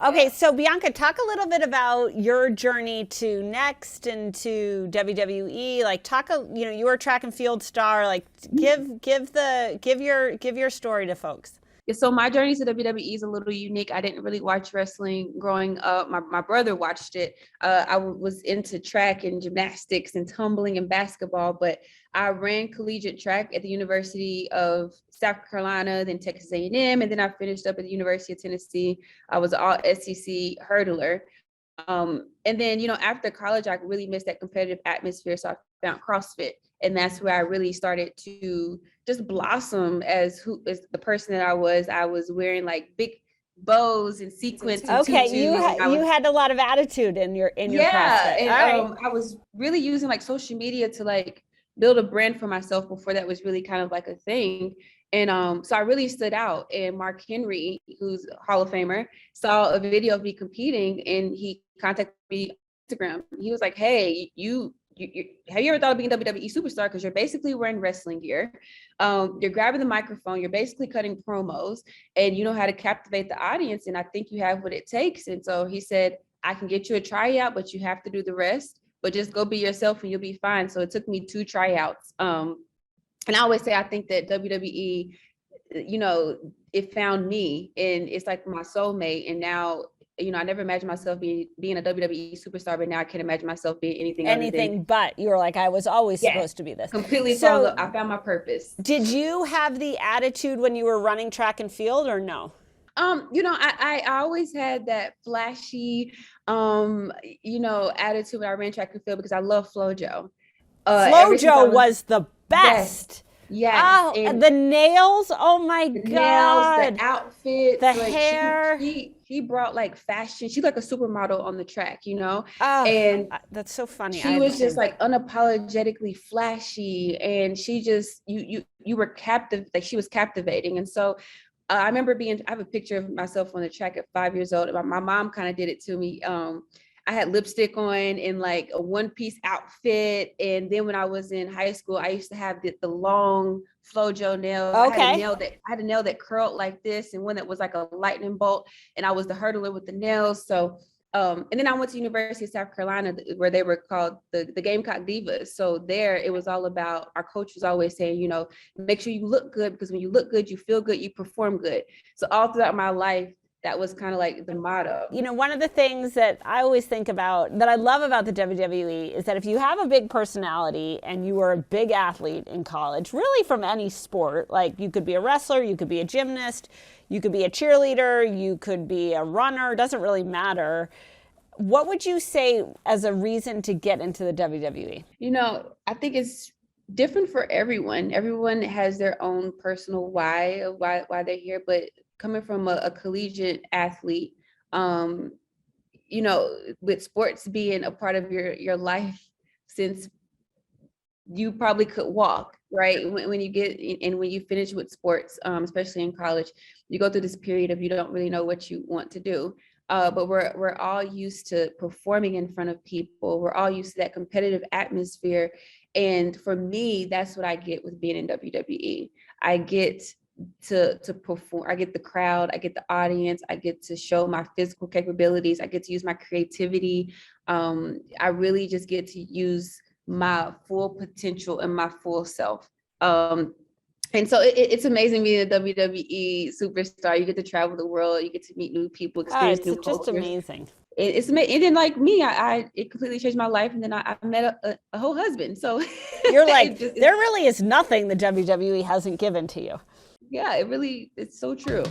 Okay, so Bianca, talk a little bit about your journey to Next and to WWE. Like, you were a track and field star. Like, give your story to folks. Yeah, so my journey to WWE is a little unique. I didn't really watch wrestling growing up. My brother watched it. Was into track and gymnastics and tumbling and basketball, but I ran collegiate track at the University of South Carolina, then Texas A&M, and then I finished up at the University of Tennessee. I was an all SEC hurdler. And then, after college, I really missed that competitive atmosphere. So I found CrossFit. And that's where I really started to just blossom as the person that I was. I was wearing like big bows and sequins and Okay, tutus. you had a lot of attitude in your Yeah. CrossFit. And All right. I was really using like social media to like build a brand for myself before that was really kind of like a thing. And so I really stood out. And Mark Henry, who's a Hall of Famer, saw a video of me competing and he contacted me on Instagram. He was like, hey, have you ever thought of being a WWE superstar? Because you're basically wearing wrestling gear. You're grabbing the microphone. You're basically cutting promos and you know how to captivate the audience. And I think you have what it takes. And so he said, I can get you a tryout, but you have to do the rest. But just go be yourself and you'll be fine. So it took me 2 tryouts. And I always say, I think that WWE, it found me and it's like my soulmate. And now, I never imagined myself being a WWE superstar, but now I can't imagine myself being anything but you're like, I was always supposed to be this. Completely. So I found my purpose. did you have the attitude when you were running track and field or no? I always had that flashy, attitude when I ran track and field because I love FloJo. FloJo was the best. Yes. Oh, and the nails. Oh my God. Nails, the outfits, the hair. She brought like fashion. She's like a supermodel on the track, Oh, and that's so funny. She was just like unapologetically flashy, and she just you were captive. Like she was captivating, and so I remember I have a picture of myself on the track at 5 years old. My mom kind of did it to me. I had lipstick on in like a one-piece outfit. And then when I was in high school, I used to have the long FloJo nails. Okay. I had a nail that curled like this and one that was like a lightning bolt. And I was the hurdler with the nails. So, and then I went to University of South Carolina where they were called the Gamecock Divas. So there it was all about, our coach was always saying, make sure you look good because when you look good, you feel good, you perform good. So all throughout my life, that was kind of like the motto. One of the things that I always think about, that I love about the WWE, is that if you have a big personality and you were a big athlete in college, really from any sport, like you could be a wrestler, you could be a gymnast, you could be a cheerleader, you could be a runner, doesn't really matter. What would you say as a reason to get into the WWE? I think it's different for everyone. Everyone has their own personal why they're here, but coming from a collegiate athlete, with sports being a part of your life since you probably could walk, right? When you get and when you finish with sports, especially in college, you go through this period of you don't really know what you want to do. But we're all used to performing in front of people. We're all used to that competitive atmosphere. And for me, that's what I get with being in WWE. I get to perform. I get the crowd, I get the audience, I get to show my physical capabilities, I get to use my creativity. I really just get to use my full potential and my full self. And so it's amazing being a WWE superstar. You get to travel the world, you get to meet new people, experience new cultures. It's just amazing. It's amazing. And then like me, it completely changed my life. And then I met a whole husband. So you're like, there really is nothing the WWE hasn't given to you. Yeah, it's so true.